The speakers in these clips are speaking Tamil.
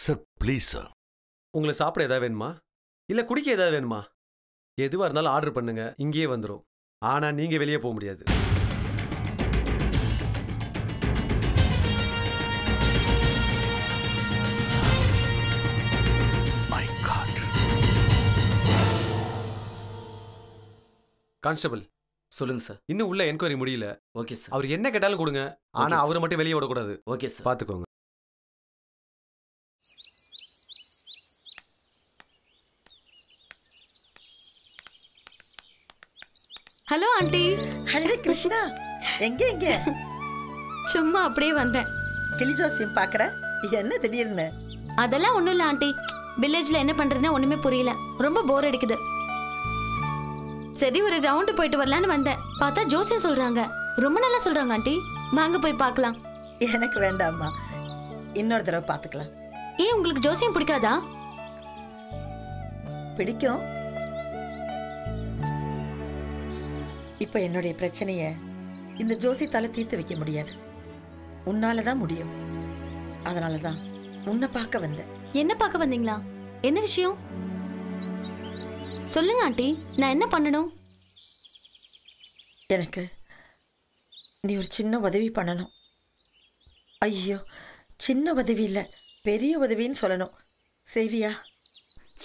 Sir please sir. உங்களுக்கு சாப்பிட ஏதாவது வேணுமா இல்லை குடிக்க ஏதாவது வேணுமா? எதுவாக இருந்தாலும் ஆர்டர் பண்ணுங்க, இங்கேயே வந்துடும். ஆனால் நீங்கள் வெளியே போக முடியாது. கான்ஸ்டபிள் சொல்லுங்க சார். இன்னும் உள்ள என்கொயரி முடியல. Okay sir. அவர் என்ன கேட்டாலும் கொடுங்க. ஆனா அவரை மட்டும் வெளியே விடக்கூடாது. Okay sir. பாத்துக்கோங்க. Hello aunty. ஹலோ கிருஷ்ணா, எங்க சும்மா அப்படியே வந்தேன். கிளி ஜோசியம் பாக்குற? என்ன திடீர்னு? அதெல்லாம் ஒண்ணும் இல்ல ஆண்டி. வில்லேஜ்ல என்ன பண்றதுன்னு ஒண்ணுமே புரியல. ரொம்ப போர் அடிக்குது. சரி ஒரு ரவுண்டு போயிட்டு வரலான்னு வந்தேன். பார்த்தா ஜோசியம் சொல்றாங்க. ரொம்ப நல்லா சொல்றாங்க ஆண்டி. வாங்க போய் பார்க்கலாம். எனக்கு வேண்டாம்மா, இன்னொரு தடவை பார்த்துக்கலாம். ஏன் உங்களுக்கு ஜோசியம் பிடிக்காதா? பிடிக்கும். இப்ப என்னுடைய பிரச்சனைய இந்த ஜோசியத்தால தீர்த்து வைக்க முடியாது. உன்னாலதான் முடியும். அதனாலதான் உன்னை பார்க்க வந்தேன். என்ன பார்க்க வந்தீங்களா? என்ன விஷயம் சொல்லுங்க ஆண்டி. நான் என்ன பண்ணணும்? எனக்கு நீ ஒரு சின்ன உதவி பண்ணணும். ஐயோ, சின்ன உதவி இல்ல, பெரிய உதவின்னு சொல்லணும். செய்வியா?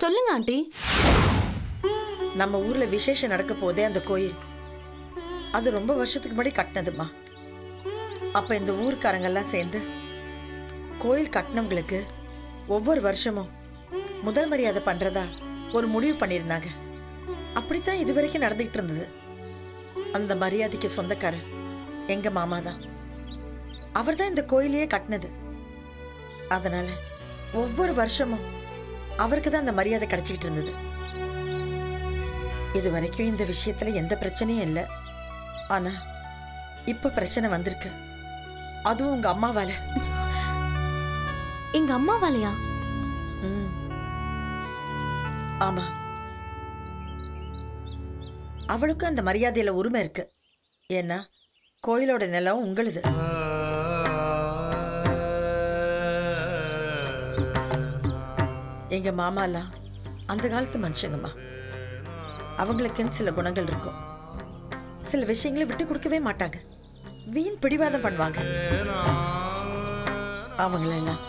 சொல்லுங்க ஆண்டி. நம்ம ஊர்ல விசேஷம் நடக்க போதே அந்த கோயில், அது ரொம்ப வருஷத்துக்கு முன்னாடி கட்டினதுமா. அப்ப இந்த ஊர்க்காரங்கெல்லாம் சேர்ந்து கோயில் கட்டினவங்களுக்கு ஒவ்வொரு வருஷமும் முதல் மரியாதை பண்றதா ஒரு முடிவு பண்ணியிருந்தாங்க. அப்படித்தான் இது வரைக்கும் நடந்துகிட்டு இருந்தது. அந்த மரியாதைக்கு சொந்தக்காரர் எங்க மாமா தான். அவர் தான் இந்த கோயிலையே கட்டினது. அதனால ஒவ்வொரு வருஷமும் அவருக்கு தான் அந்த மரியாதை கிடைச்சிக்கிட்டு இருந்தது. இது வரைக்கும் இந்த விஷயத்துல எந்த பிரச்சனையும் இல்லை. ஆனா இப்ப பிரச்சனை வந்திருக்கு. அதுவும் உங்க அம்மாவால. எங்க அம்மாவாலையா? ஆமா, அவளுக்கும் அந்த மரியாதையில உரிமை இருக்கு. ஏன்னா கோயிலோட நிலம் உங்களுது. எங்க மாமா எல்லாம் அந்த காலத்து மனுஷங்கம்மா. அவங்களுக்குன்னு சில குணங்கள் இருக்கும். சில விஷயங்களை விட்டு கொடுக்கவே மாட்டாங்க. வீண் பிடிவாதம் பண்ணுவாங்க. அவங்களெல்லாம்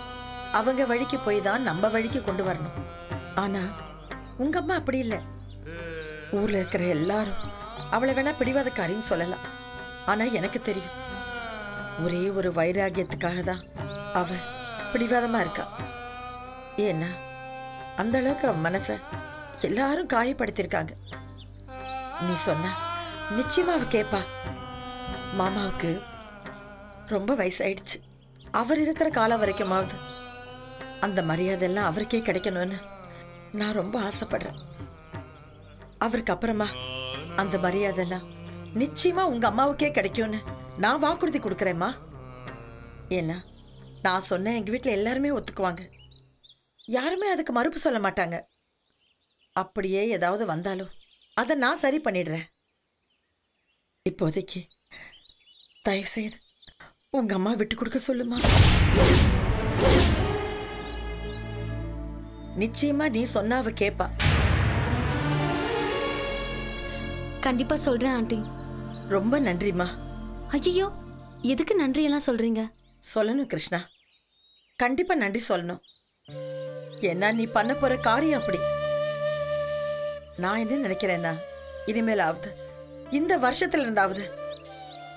அவங்க வழிக்கு போய் தான் நம்ம வழிக்கு கொண்டு வரணும். ஆனா உங்க அம்மா அப்படி இல்லை. ஊர்ல இருக்கிற எல்லாரும் அவளை வேணா பிடிவாதக்காரின்னு சொல்லலாம். ஆனா எனக்கு தெரியும், ஒரே ஒரு வைராகியத்துக்காக தான் அவ பிடிவாதமா இருக்கா. ஏன்னா அந்த அளவுக்கு அவ மனச எல்லாரும் காயப்படுத்திருக்காங்க. நீ சொன்ன நிச்சயமா அவ கேப்பா. மாமாவுக்கு ரொம்ப வயசாயிடுச்சு. அவர் இருக்கிற காலம் வரைக்குமாவது அந்த மரியாதை எல்லாம் அவருக்கே கிடைக்கணும்னு நான் ரொம்ப ஆசைப்படுறேன். அவருக்கு அப்புறமா அந்த மரியாதை எல்லாம் நிச்சயமா உங்க அம்மாவுக்கே கிடைக்கும்னு நான் வாக்குறுதி கொடுக்குறேம்மா. ஏன்னா நான் சொன்ன எங்க வீட்டுல எல்லாருமே ஒத்துக்குவாங்க. யாருமே அதுக்கு மறுப்பு சொல்ல மாட்டாங்க. அப்படியே ஏதாவது வந்தாலும் அதை நான் சரி பண்ணிடுறேன். இப்போதைக்கு தயவு செய்து உங்க அம்மா விட்டு கொடுக்க சொல்லுமா. நிச்சயமா நீ சொன்ன அவ கேப்பா. கண்டிப்பா சொல்றேன் ஆண்டி. ரொம்ப நன்றிமா. ஐயோ, எதுக்கு நன்றி எல்லாம் சொல்றீங்க? சொல்லணும் கிருஷ்ணா, கண்டிப்பா நன்றி சொல்லணும். ஏன்னா நீ பண்ண போற காரியம் அப்படி. நான் என்ன நினைக்கிறேன்னா, இனிமேலாவது இந்த வருஷத்துல இருந்தாவது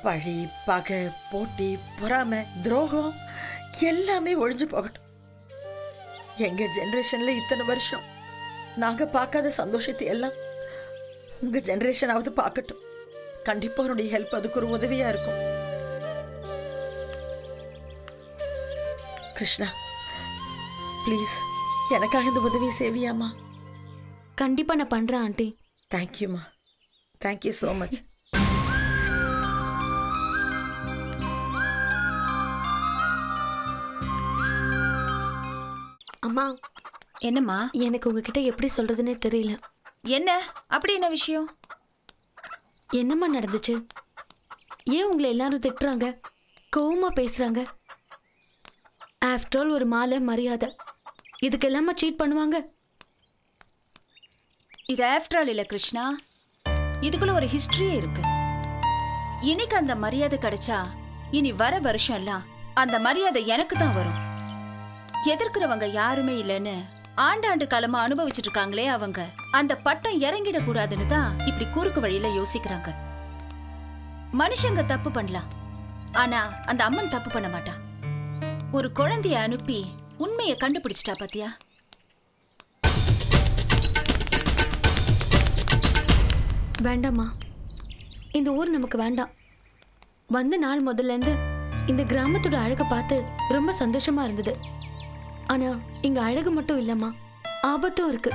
பழி, பகை, போட்டி, பொறாமை, துரோகம் எல்லாமே ஒழிஞ்சு போகட்டும். எங்க ஜெனரேஷன்ல இத்தனை வருஷம் நாங்க பார்க்காத சந்தோஷத்தை எல்லாம் உங்க ஜெனரேஷனாவது பார்க்கட்டும். கண்டிப்பா உன்னுடைய ஹெல்ப் அதுக்கு ஒரு உதவியா இருக்கும். கிருஷ்ணா, ப்ளீஸ் எனக்காக இந்த உதவி செய்வியாமா? கண்டிப்பா நான் பண்றேன் ஆண்டி. தேங்க்யூமா. Thank you so much. அம்மா. என்னம்மா? எனக்கு உங்ககிட்ட எப்படி சொல்றதுன்னே தெரியல. என்ன அப்படி என்ன விஷயம்? என்னம்மா நடந்துச்சு? ஏன் உங்களை எல்லாரும் திட்டுறாங்க, கோவமா பேசுறாங்க? ஆஃப்டர் ஆல் ஒரு மாலை மரியாதை. இதுக்கு எல்லாமா சீட் பண்ணுவாங்க? இது ஆஃப்டர் ஆல் இல்ல கிருஷ்ணா, இதுக்குள்ள ஒரு ஹிஸ்டரியே இருக்கு. இன்னைக்கு அந்த மரியாதை கிடைச்சா இனி வர வருஷம் எல்லாம் அந்த மரியாதை எனக்கு தான் வரும். எதிர்க்கிறவங்க யாருமே இல்லைன்னு ஆண்டாண்டு காலமா அனுபவிச்சுட்டு இருக்காங்களே அவங்க, அந்த பட்டம் இறங்கிட கூடாதுன்னு தான் இப்படி குறுக்கு வழியில யோசிக்கிறாங்க. மனுஷங்க தப்பு பண்ணலாம், ஆனா அந்த அம்மன் தப்பு பண்ண மாட்டா. ஒரு குழந்தைய அனுப்பி உண்மையை கண்டுபிடிச்சிட்டா பாத்தியா? வேண்டாமா, இந்த ஊர் நமக்கு வேண்டாம். வந்த நாள் முதல்ல இருந்து இந்த கிராமத்தோட அழகை பார்த்து ரொம்ப சந்தோஷமா இருந்தது. ஆனா இங்க அழகு மட்டும் இல்லம்மா, ஆபத்தும் இருக்கு.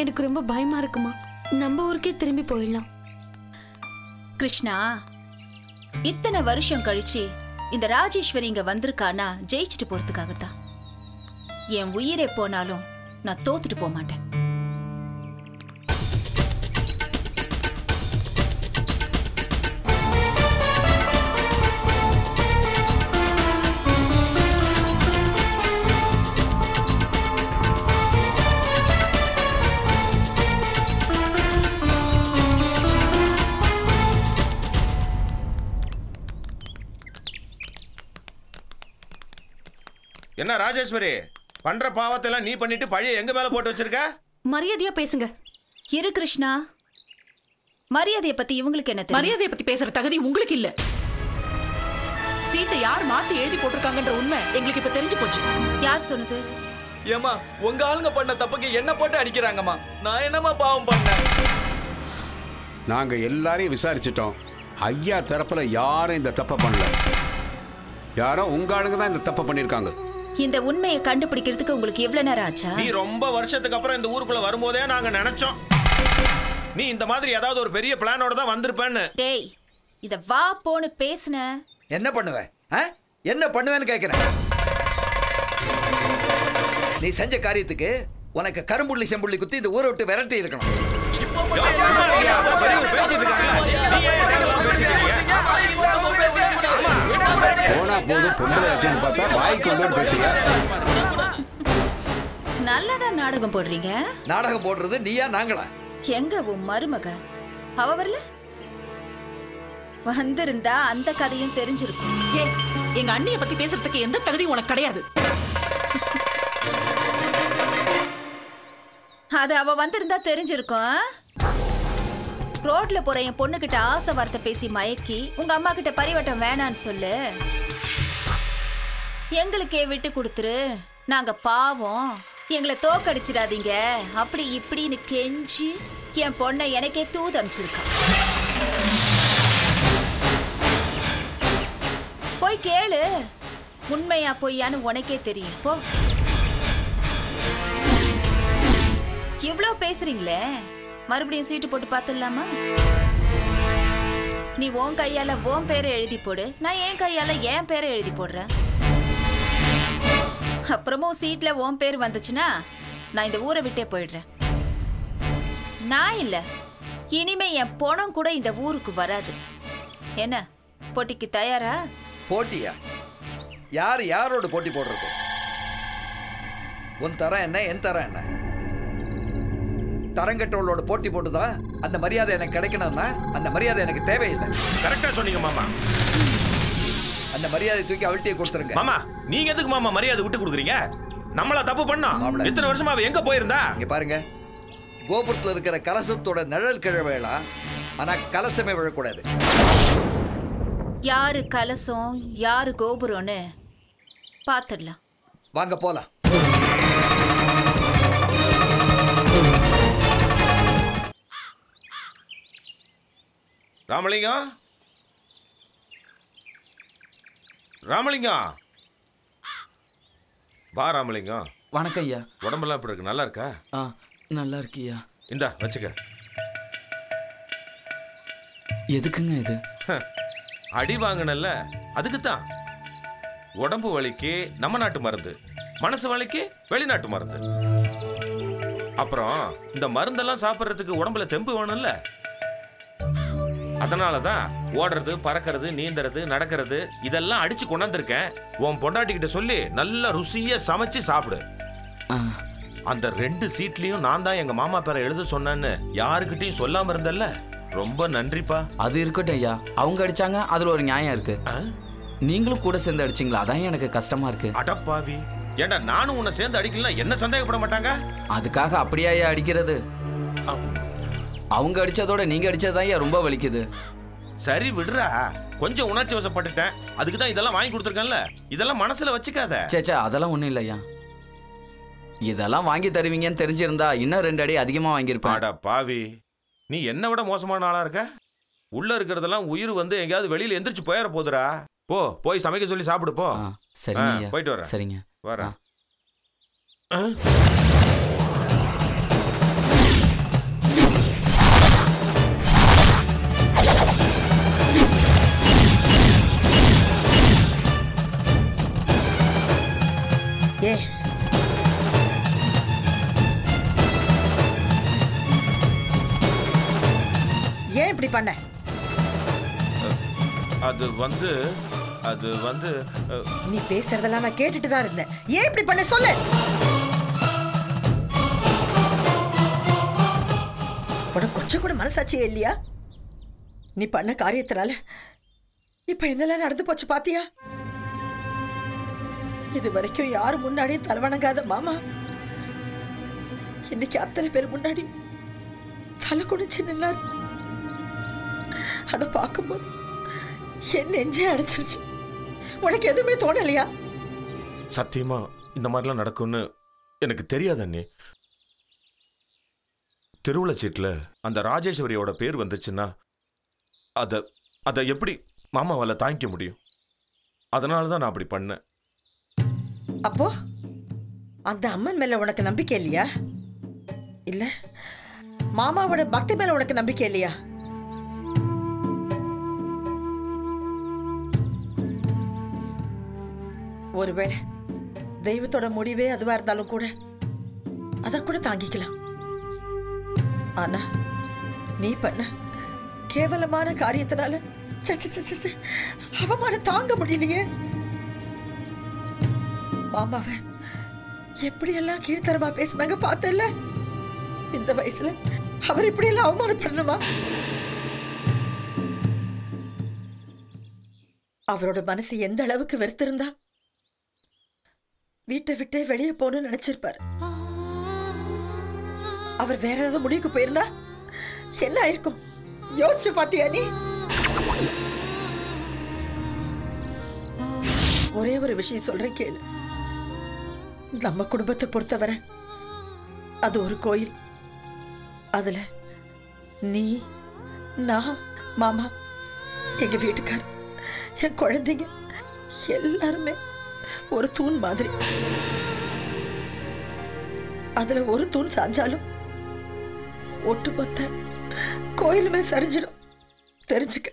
எனக்கு ரொம்ப பயமா இருக்குமா. நம்ம ஊருக்கே திரும்பி போயிடலாம். கிருஷ்ணா, இத்தனை வருஷம் கழிச்சு இந்த ராஜேஸ்வரி இங்க வந்திருக்கானா ஜெயிச்சுட்டு போறதுக்காகத்தான். என் உயிரே போனாலும் நான் தோத்துட்டு போக மாட்டேன். என்ன ராஜேஸ்வரி, பண்ற பாவத்தெல்லாம் நீ பண்ணிட்டு பழைய எங்க மேல போட்டு வச்சிருக்க? மரியாதையா பேசுங்க. இரு கிருஷ்ணா, மரியாதையை பத்தி இவங்களுக்கு என்ன தெரியும்? மரியாதையை பத்தி பேசுற தகுதி உங்களுக்கு இல்ல. சீட்டை யார் மாத்தி எழுதி போட்டிருக்காங்கன்ற உண்மை எங்களுக்கு இப்ப தெரிஞ்சு போச்சு. யார் சொன்னது? ஏமா, உங்க ஆளுங்க பண்ண தப்புக்கு என்ன போட்டு அடிக்கிறாங்கம்மா. நான் என்னமா பாவம் பண்ணேன்? நாங்க எல்லாரையும் விசாரிச்சிட்டோம். ஐயா தரப்புல யாரும் இந்த தப்பை பண்ணல. யாரோ உங்க ஆளுங்க தான் இந்த தப்பை பண்ணிருக்காங்க. இந்த உண்மையை கண்டுபிடிக்கிறதுக்கு உங்களுக்கு எவ்வளவு நேரம் ஆச்சா? நீ ரொம்ப வருஷத்துக்கு அப்புறம் இந்த ஊருக்குள்ள வரும்போதே நாங்க நினைச்சோம் நீ இந்த மாதிரி ஏதாவது ஒரு பெரிய பிளானோட தான் வந்திருப்பேன்னு. டேய், இத வா போன்னு பேசுன. என்ன பண்ணுவேன்? என்ன பண்ணுவேன்னு கேக்குறேன். நீ செஞ்ச காரியத்துக்கு உனக்கு கரும்புள்ளி செம்புள்ளி குத்தி இந்த ஊரை விட்டு விரட்டி இருக்கணும். போனா போது பொம்பளை வச்சுன்னு பார்த்தா வாய்க்கு வந்து பேசுங்க. நல்லதா நாடகம் போடுறீங்க. நாடகம் போடுறது நீயா நாங்களா? எங்க உன் மருமக? அவ வரல? வந்திருந்தா அந்த கதையும் தெரிஞ்சிருக்கும். ஏ, எங்க அண்ணிய பத்தி பேசுறதுக்கு எந்த தகுதியும் உனக்கு கிடையாது. அது அவ வந்திருந்தா தெரிஞ்சிருக்கும். ரோட்ல போற என் பொண்ணுகிட்ட ஆசை வார்த்தை பேசி மயக்கி உங்க அம்மா கிட்ட பரிவட்டம் வேணான்னு சொல்லு. எங்களுக்கே விட்டு கொடுத்துரு, நாங்க பாவம், எங்களை தோக்கடிச்சிடாதீங்க அப்படி இப்படின்னு கெஞ்சி என் பொண்ணை எனக்கே தூது அமிச்சிருக்கான். போய் கேளு, உண்மையா பொய்யான்னு உனக்கே தெரியும். போ. இவ்ளோ பேசுறீங்களே, மறுபடியும் சீட்டு போட்டு பார்த்துடலாமா? நீ உன் கையால உன் பேரை எழுதி போடு, நான் என் கையால என் பேரை எழுதி போடுறேன். அப்புறமும் சீட்ல உன் பேர் வந்துச்சுன்னா நான் இந்த ஊரை விட்டே போயிடுறேன். நான் இல்ல, இனிமே என் பணம் கூட இந்த ஊருக்கு வராது. என்ன, போட்டிக்கு தயாரா? போட்டியா? யார் யாரோட போட்டி போடுறது? உன் தரம் என்ன, என் தரம் என்ன? தரங்கட்டவளோட போட்டி போட்டுதான் அந்த மரியாதை எனக்கு கிடைக்கணும்னா அந்த மரியாதை எனக்கு தேவையில்லை. கரெக்டா சொன்னீங்க மாமா. அந்த மரியாதை தூக்கி அவள்கிட்டயே கொடுத்துருங்க. மாமா, நீங்க எதுக்கு மாமா மரியாதை விட்டு கொடுக்குறீங்க? நம்மள தப்பு பண்ணா இத்தனை வருஷமா அவ எங்க போயிருந்தா? இங்க பாருங்க, கோபுரத்துல இருக்கிற கலசத்தோட நிழல் கிழவேலாம், ஆனா கலசமே விழக்கூடாது. யாரு கலசம் யாரு கோபுரம்னு பாத்துடலாம். வாங்க போலாம். ராமலிங்கம், ராமலிங்கம், வா ராமலிங்கம். வணக்கம் ஐயா. உடம்பெல்லாம் இப்படி இருக்கு, நல்லா இருக்கா? நல்லா இருக்கியா? இந்தா வச்சுக்க. எதுக்குங்க இது? அடி வாங்கினல்ல, அதுக்குத்தான். உடம்பு வலிக்கு நம்ம நாட்டு மருந்து, மனசு வலிக்கு வெளிநாட்டு மருந்து. அப்புறம் இந்த மருந்தெல்லாம் சாப்பிட்றதுக்கு உடம்புல தெம்பு வேணும்ல, அதனாலதான் ஓடுறது, பறக்கிறது, நீந்துறது, நடக்கிறது இதெல்லாம் அடிச்சு கொண்டாந்துருக்கேன். உன் பொண்டாட்டிக்கிட்ட சொல்லி நல்லா ருசியா சமைச்சு சாப்பிடு. அந்த 2 சீட்லயும் நான் தான் எங்க மாமா பேரை எழுத சொன்னேன்னு யாருக்கிட்டையும் சொல்லாம இருந்தல்ல, ரொம்ப நன்றிப்பா. அது இருக்கட்டும் ஐயா, அவங்க அடிச்சாங்க, அதுல ஒரு நியாயம் இருக்கு. நீங்களும் கூட சேர்ந்து அடிச்சிங்களா, அதான் எனக்கு கஷ்டமா இருக்கு. அடப்பாவி, ஏண்டா நானும் உன்னை சேர்ந்து அடிக்கலாம் என்ன சந்தேகப்பட மாட்டாங்க? அதுக்காக அப்படியா ஐயா அடிக்கிறது? அவங்க அடிச்சதோட நீங்க அடிச்சதுதான் ஐயா ரொம்ப வலிக்குது. சரி விடுறா, கொஞ்சம் உணர்ச்சி வசப்பட்டுட்டேன், அதுக்கு தான் இதெல்லாம் வாங்கி கொடுத்துருக்கேன்ல, இதெல்லாம் மனசுல வச்சுக்காத. சேச்சா அதெல்லாம் ஒண்ணும் இல்லையா, இதெல்லாம் வாங்கி தருவீங்கன்னு தெரிஞ்சிருந்தா இன்னும் 2 அடி அதிகமா வாங்கியிருப்பேன். அட பாவி, நீ என்ன விட மோசமான ஆளா இருக்க. உள்ள இருக்கிறதெல்லாம் உயிர் வந்து எங்கேயாவது வெளியில எந்திரிச்சு போயிட போதுரா. போய் சமைக்க சொல்லி சாப்பிடு போ. சரிங்க, போயிட்டு வரேன். சரிங்க, வரேன். ஏன் இப்படி பண்ண? அது வந்து நீ பேசுறதெல்லாம் நான் கேட்டுட்டு தான் இருந்தேன். ஏன் இப்படி பண்ண சொல்லு. உனக்கு கொஞ்சம் கூட மனசாட்சியே இல்லையா? நீ பண்ண காரியத்தினால இப்ப என்னெல்லாம் நடந்து போச்சு பாத்தியா? இது வரைக்கும் யாரு முன்னாடியும் தலைவணங்காத மாமா இன்னைக்கு அத்தனை பேர் முன்னாடி தலை குடிச்சு நின்னாரு. அதை பார்க்கும்போது என் நெஞ்சே அடைச்சிருச்சு. உனக்கு எதுவுமே தோணலையா? சத்தியமா இந்த மாதிரிலாம் நடக்கும்னு எனக்கு தெரியாது அண்ணி. திருவிழா சீட்டில் அந்த ராஜேஸ்வரியோட பேர் வந்துச்சுன்னா அதை எப்படி மாமாவால் தாங்கிக்க முடியும்? அதனால தான் நான் அப்படி பண்ணேன். அப்போ அந்த அம்மன் மேல உனக்கு நம்பிக்கை இல்லையா? இல்ல மாமாவோட பக்தி மேல உனக்கு நம்பிக்கை இல்லையா? ஒருவேளை தெய்வத்தோட முடிவே அதுவா இருந்தாலும் கூட அத கூட தாங்கிக்கலாம். ஆனா நீ பண்ண கேவலமான காரியத்தினால அவமானம் தாங்க முடியலையே. மாமாவை எப்படியெல்லாம் கீழ்த்தரமா பேசினாங்க பார்த்தல. இந்த வயசுல அவர் இப்படி எல்லாம் அவமானப்படணுமா? அவரோட மனசு எந்த அளவுக்கு வெறுத்திருந்தா வீட்டை விட்டே வெளியே போகணும்னு நினைச்சிருப்பாரு. அவர் வேற ஏதாவது முடிவுக்கு போயிருந்தா என்ன ஆயிருக்கும் யோசிச்சு பாத்தியா நீ? ஒரே ஒரு விஷயம் சொல்றேன் கேளு. நம்ம குடும்பத்தை பொறுத்தவரை அது ஒரு கோயில். அதுல நீ, நான், மாமா, எங்க வீட்டுக்கார், என் குழந்தைங்க எல்லாருமே ஒரு தூண் மாதிரி. அதுல ஒரு தூண் சாஞ்சாலும் ஒட்டுமொத்த கோயிலுமே சரிஞ்சிடும். தெரிஞ்சுக்க.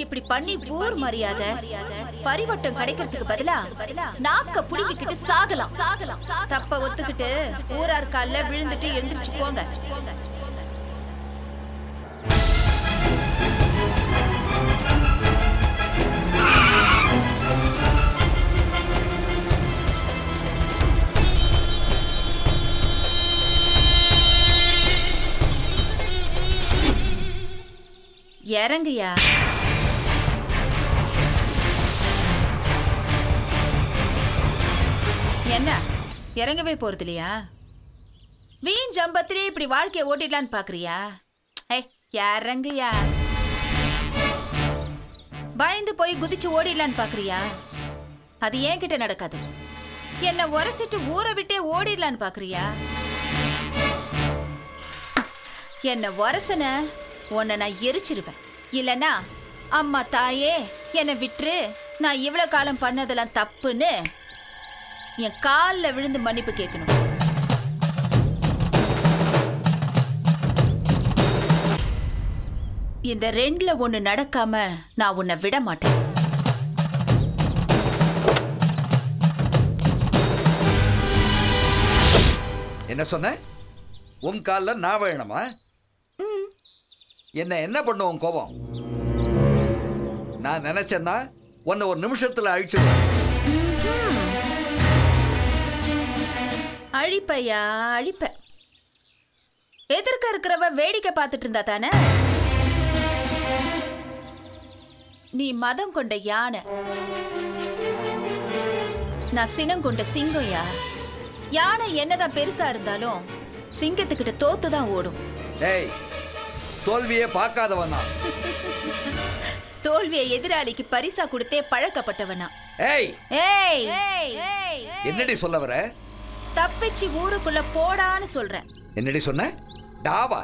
இப்படி பண்ணி ஊர் மரியாதை பரிவட்டம் கிடைக்கிறதுக்கு பதிலா நாக்க புடிக்கிட்டு சாகலாம். தப்ப ஒத்துக்கிட்டு ஊரார் கால்ல விழுந்துட்டு எந்திரிச்சு போங்க. இறங்குயா. என்ன இறங்கவே போறது இல்லையா? வீண் ஜம்பத்திலே இப்படி வாழ்க்கையை ஓட்டிடலான்னு பாக்குறியா? இறங்குயா. பயந்து போய் குதிச்சு ஓடிடலான்னு பாக்குறியா? அது ஏன் கிட்ட நடக்காது. என்ன உரசிட்டு ஊரை விட்டே ஓடிடலான்னு பாக்குறியா? என்ன உரசன உன்னை நான் எரிச்சிருவேன். இல்லனா அம்மா தாயே என்னை விட்டுரு, நான் இவ்வளவு காலம் பண்ணதெல்லாம் தப்புன்னு என் காலில் விழுந்து மன்னிப்பு கேட்கணும். இந்த 2ல ஒண்ணு நடக்காம நான் உன்னை விட மாட்டேன். என்ன சொன்ன? உன் காலில் நான் வேணுமா? என்ன பண்ணுவோம் கோபம்? நான் நினைச்சேன்னா உன்னை ஒரு நிமிஷத்துல அழிச்சிடுவேன். அழிப்பையா அழிப்ப. எதிர்க்க இருக்கிறவ வேடிக்கை பார்த்துட்டு இருந்தா தானே? நீ மதம் கொண்ட யானை, நான் சினம் கொண்ட சிங்கம்யா. யானை என்னதான் பெருசா இருந்தாலும் சிங்கத்துக்கிட்ட தோத்துதான் ஓடும். ஏய், தோல்வியே பார்க்காதவனா? தோல்வியை எதிராளிக்கு பரிசா கொடுத்தே பழக்கப்பட்டவனா? ஏய் ஏய், என்னடி சொல்ல வர? தப்பிச்சு ஊருக்குள்ள போடான்னு சொல்றேன். என்னடி சொன்ன? டாவா?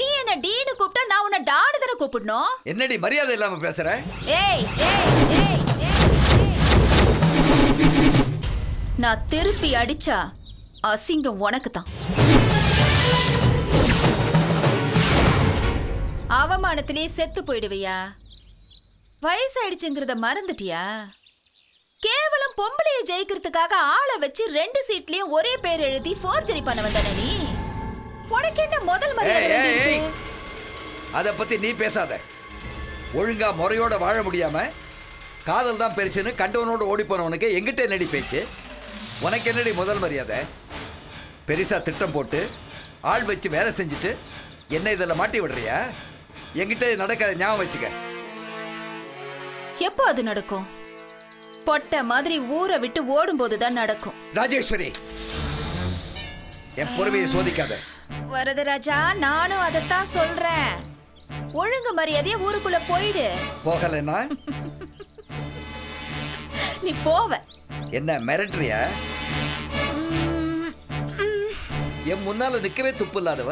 நீ என்ன டீனு கூப்பிட்டா நான் உன்னை டானு தானே கூப்பிடணும். என்னடி மரியாதை இல்லாம பேசுற? ஏய், நான் திருப்பி அடிச்சா அசிங்கம் உனக்கு தான். அவமானத்திலே செத்து போயிடுவியா? வயசாயிடுச்சுங்கிறத மறந்துட்டியா? கேவலம் பொம்பளைய ஜெயிக்கிறதுக்காக ஆளை வச்சு 2 சீட்லயும் ஒரே பேர் எழுதி ஃபோர்ஜரி பண்ண வந்தானே நீ. உனக்கு என்ன முதல் மரியாதை? அத பத்தி நீ பேசாத. ஒழுங்கா முறையோட வாழ முடியாம காதல் தான் பெருசுன்னு கண்டவனோட ஓடி போனவனுக்கு எங்கிட்ட என்னடி பேச்சு? உனக்கு என்னடி முதல் மரியாதை? பெருசா திட்டம் போட்டு ஆள் வச்சு வேலை செஞ்சுட்டு என்ன இதில் மாட்டி விடுறியா? என்கிட்ட நடக்காத, ஞாபகம் வச்சுக்க. எப்போ அது நடக்கும்? பொட்ட மாதிரி ஊரை விட்டு ஓடும் போதுதான் நடக்கும். ராஜேஸ்வரி, என் பொறுமையை சோதிக்காத. வரதராஜா, நானும் அதைத்தான் சொல்றேன். ஒழுங்கு மரியாதையா ஊருக்குள்ள போயிடு. போகலன்னா நீ போவ. என்ன மிரட்டுறியா? என் முன்னால நிக்கவே துப்பு இல்லாதவ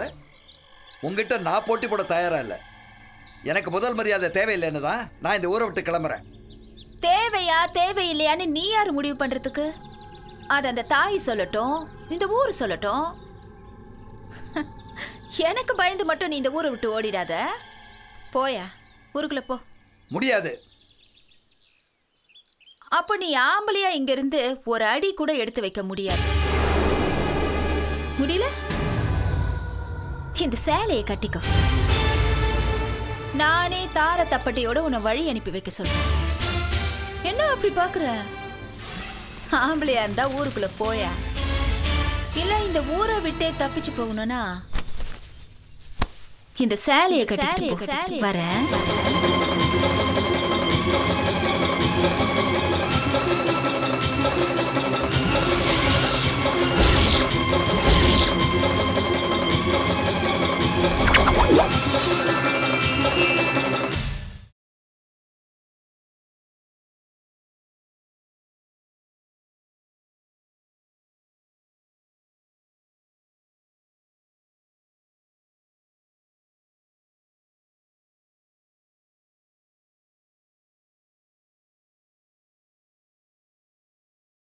உங்ககிட்ட நான் போட்டி போட தயாரா இல்ல. எனக்கு முதல் மரியாதை தேவையில்லைன்னு தான் நான் இந்த ஊரை விட்டு கிளம்புறேன். தேவையா தேவையில்லையான்னு நீ யாரு முடிவு பண்றதுக்கு? அது அந்த தாய் சொல்லட்டும், இந்த ஊர் சொல்லட்டும். எனக்கு பயந்து மட்டும் நீ இந்த ஊரை விட்டு ஓடிடாத. போயா, ஊருக்குள்ள போ. முடியாது. அப்ப நீ ஆம்பளையா இங்க இருந்து ஒரு அடி கூட எடுத்து வைக்க முடியாது. முடியல? இந்த சேலையை கட்டிக்கோ. நானே தார தப்பட்டையோட உன்னை வழி அனுப்பி வைக்க சொல்றேன். என்ன அப்படி பாக்குற? ஆம்பளையா இருந்தா ஊருக்குள்ள போயா. இல்ல இந்த ஊரை விட்டே தப்பிச்சு போகணும்னா இந்த சேலையை கட்டிட்டு வரேன்.